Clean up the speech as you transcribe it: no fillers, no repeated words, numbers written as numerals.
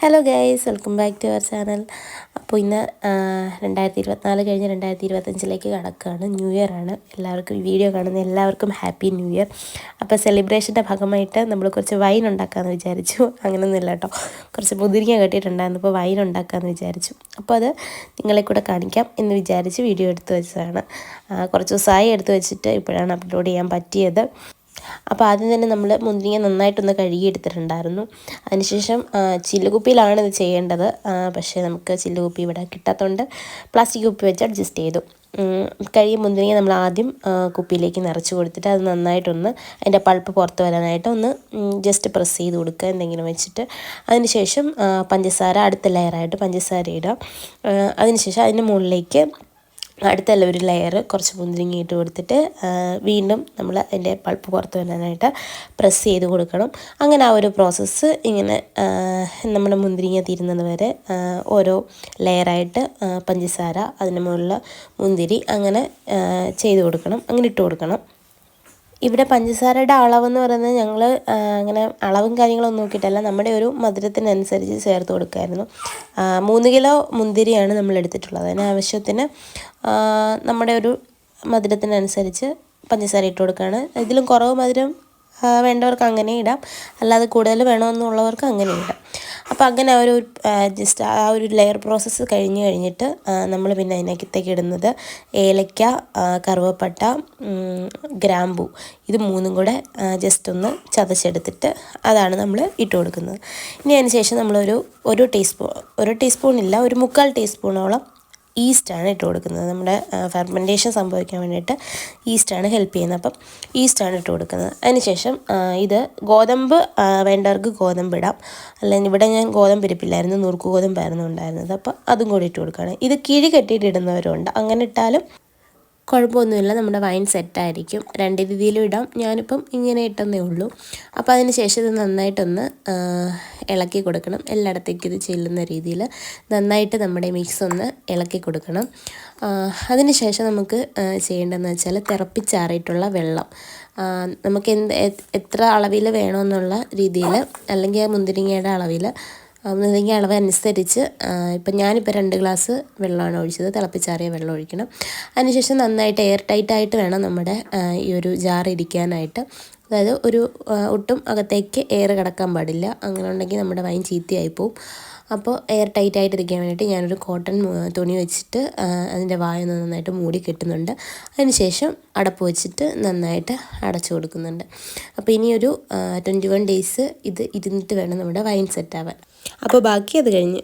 Hello guys, welcome back to our channel. അപ്പോൾ ഇന്ന് 2024 കഴിഞ്ഞ് 2025 കടക്കുകയാണ്. ന്യൂ ഇയർ ആണ്. എല്ലാവർക്കും ഈ വീഡിയോ കാണുന്ന എല്ലാവർക്കും ഹാപ്പി ന്യൂ ഇയർ. അപ്പോൾ സെലിബ്രേഷൻ്റെ ഭാഗമായിട്ട് നമ്മൾ കുറച്ച് വൈൻ ഉണ്ടാക്കാമെന്ന് വിചാരിച്ചു. അങ്ങനെയൊന്നുമില്ല കേട്ടോ, കുറച്ച് മുതിരിങ്ങ കെട്ടിയിട്ടുണ്ടായിരുന്നു. അപ്പോൾ വൈൻ ഉണ്ടാക്കാമെന്ന് വിചാരിച്ചു. അപ്പോൾ അത് നിങ്ങളെ കൂടെ കാണിക്കാം എന്ന് വിചാരിച്ച് വീഡിയോ എടുത്ത് വെച്ചതാണ്. കുറച്ച് ദിവസമായി എടുത്ത് വെച്ചിട്ട് ഇപ്പോഴാണ് അപ്ലോഡ് ചെയ്യാൻ പറ്റിയത്. അപ്പോൾ ആദ്യം തന്നെ നമ്മൾ മുന്തിരിങ്ങ നന്നായിട്ടൊന്ന് കഴുകിയെടുത്തിട്ടുണ്ടായിരുന്നു. അതിനുശേഷം ചില്ലുകുപ്പിയിലാണ് ഇത് ചെയ്യേണ്ടത്. പക്ഷേ നമുക്ക് ചില്ലുകുപ്പി ഇവിടെ കിട്ടാത്തതുകൊണ്ട് പ്ലാസ്റ്റിക് കുപ്പി വെച്ച് അഡ്ജസ്റ്റ് ചെയ്തു. കഴുകിയ മുന്തിരിങ്ങ നമ്മൾ ആദ്യം കുപ്പിയിലേക്ക് നിറച്ച് കൊടുത്തിട്ട് അത് നന്നായിട്ടൊന്ന് അതിൻ്റെ പൾപ്പ് പുറത്ത് വരാനായിട്ട് ഒന്ന് ജസ്റ്റ് പ്രസ് ചെയ്ത് കൊടുക്കുക എന്തെങ്കിലും വെച്ചിട്ട്. അതിനുശേഷം പഞ്ചസാര അടുത്ത ലെയറായിട്ട് പഞ്ചസാര ഇടുക. അതിനുശേഷം അതിൻ്റെ മുകളിലേക്ക് അടുത്തുള്ള ഒരു ലെയർ കുറച്ച് മുന്തിരിങ്ങ ഇട്ട് കൊടുത്തിട്ട് വീണ്ടും നമ്മൾ അതിൻ്റെ പൾപ്പ് പുറത്ത് വരാനായിട്ട് പ്രസ് ചെയ്ത് കൊടുക്കണം. അങ്ങനെ ആ ഒരു പ്രോസസ്സ് ഇങ്ങനെ നമ്മുടെ മുന്തിരിങ്ങ തീരുന്നത് വരെ ഓരോ ലെയറായിട്ട് പഞ്ചസാര, അതിന് മുകളിൽ മുന്തിരി അങ്ങനെ ചെയ്ത് കൊടുക്കണം, അങ്ങനെ ഇട്ട് കൊടുക്കണം. ഇവിടെ പഞ്ചസാരയുടെ അളവെന്ന് പറയുന്നത് ഞങ്ങൾ അങ്ങനെ അളവും കാര്യങ്ങളൊന്നും നോക്കിയിട്ടല്ല, നമ്മുടെ ഒരു മധുരത്തിനനുസരിച്ച് ചേർത്ത് കൊടുക്കുമായിരുന്നു. 3 കിലോ മുന്തിരിയാണ് നമ്മൾ എടുത്തിട്ടുള്ളത്. അതിന് ആവശ്യത്തിന് നമ്മുടെ ഒരു മധുരത്തിനനുസരിച്ച് പഞ്ചസാര ഇട്ട് കൊടുക്കുകയാണ്. ഇതിലും കുറവ് മധുരം വേണ്ടവർക്ക് അങ്ങനെ ഇടാം, അല്ലാതെ കൂടുതൽ വേണമെന്നുള്ളവർക്ക് അങ്ങനെ ഇടാം. അപ്പോൾ അങ്ങനെ ആ ഒരു ജസ്റ്റ് ആ ഒരു ലെയർ പ്രോസസ്സ് കഴിഞ്ഞിട്ട് നമ്മൾ പിന്നെ അതിനകത്തേക്ക് ഇടുന്നത് ഏലക്ക, കറുവപ്പട്ട, ഗ്രാമ്പൂ, ഇത് 3 കൂടെ ജസ്റ്റ് ഒന്ന് ചതച്ചെടുത്തിട്ട് അതാണ് നമ്മൾ ഇട്ട് കൊടുക്കുന്നത്. ഇനി അതിന് ശേഷം നമ്മളൊരു 1 ടീസ്പൂണില്ല, ഒരു 3/4 ടീസ്പൂണോളം ഈസ്റ്റാണ് ഇട്ട് കൊടുക്കുന്നത്. നമ്മുടെ ഫെർമെൻറ്റേഷൻ സംഭവിക്കാൻ വേണ്ടിയിട്ട് ഈസ്റ്റാണ് ഹെൽപ്പ് ചെയ്യുന്നത്. അപ്പം ഈസ്റ്റാണ് ഇട്ട് കൊടുക്കുന്നത്. അതിനുശേഷം ഇത് ഗോതമ്പ് വേണ്ടവർക്ക് ഗോതമ്പ് ഇടാം, അല്ലെങ്കിൽ ഇവിടെ ഞാൻ ഗോതമ്പ് ഇരിപ്പില്ലായിരുന്നു, നുറുക്ക് ഗോതമ്പായിരുന്നു ഉണ്ടായിരുന്നത്. അപ്പോൾ അതും കൂടി ഇട്ട് കൊടുക്കുകയാണ്. ഇത് കിഴി കെട്ടിയിട്ട് ഇടുന്നവരുണ്ട്, അങ്ങനെ ഇട്ടാലും കുഴപ്പമൊന്നുമില്ല, നമ്മുടെ വൈൻ സെറ്റായിരിക്കും. 2 രീതിയിലും ഇടാം, ഞാനിപ്പം ഇങ്ങനെ ഇട്ടെന്നേ ഉള്ളൂ. അപ്പോൾ അതിന് ശേഷം ഇത് നന്നായിട്ടൊന്ന് ഇളക്കി കൊടുക്കണം. എല്ലായിടത്തേക്കും ഇത് ചെല്ലുന്ന രീതിയിൽ നന്നായിട്ട് നമ്മുടെ മിക്സ് ഒന്ന് ഇളക്കി കൊടുക്കണം. അതിന് ശേഷം നമുക്ക് ചെയ്യേണ്ടതെന്ന് വെച്ചാൽ തിളപ്പിച്ചാറിയിട്ടുള്ള വെള്ളം നമുക്ക് എത്ര അളവിൽ വേണമെന്നുള്ള രീതിയിൽ, അല്ലെങ്കിൽ ആ മുന്തിരിങ്ങയുടെ മുന്തിരിങ്ങ അളവ് അനുസരിച്ച് ഇപ്പം ഞാനിപ്പോൾ 2 ഗ്ലാസ് വെള്ളമാണ് ഒഴിച്ചത്. തിളപ്പിച്ചാറിയ വെള്ളം ഒഴിക്കണം. അതിനുശേഷം നന്നായിട്ട് എയർ ടൈറ്റായിട്ട് വേണം നമ്മുടെ ഈ ഒരു ജാർ ഇരിക്കാനായിട്ട്. അതായത് ഒട്ടും അകത്തേക്ക് എയർ കിടക്കാൻ പാടില്ല, അങ്ങനെ ഉണ്ടെങ്കിൽ നമ്മുടെ വൈൻ ചീത്തയായി പോവും. അപ്പോൾ എയർ ടൈറ്റായിട്ട് ഇരിക്കാൻ വേണ്ടിയിട്ട് ഞാനൊരു കോട്ടൺ തുണി വെച്ചിട്ട് അതിൻ്റെ വായൊന്ന് നന്നായിട്ട് മൂടി കെട്ടുന്നുണ്ട്. അതിനുശേഷം അടപ്പ് വെച്ചിട്ട് നന്നായിട്ട് അടച്ചു കൊടുക്കുന്നുണ്ട്. അപ്പോൾ ഇനിയൊരു 21 ഡേയ്സ് ഇത് ഇരുന്നിട്ട് വേണം നമ്മുടെ വൈൻ സെറ്റാവാൻ. അപ്പോൾ ബാക്കി അത് കഴിഞ്ഞ്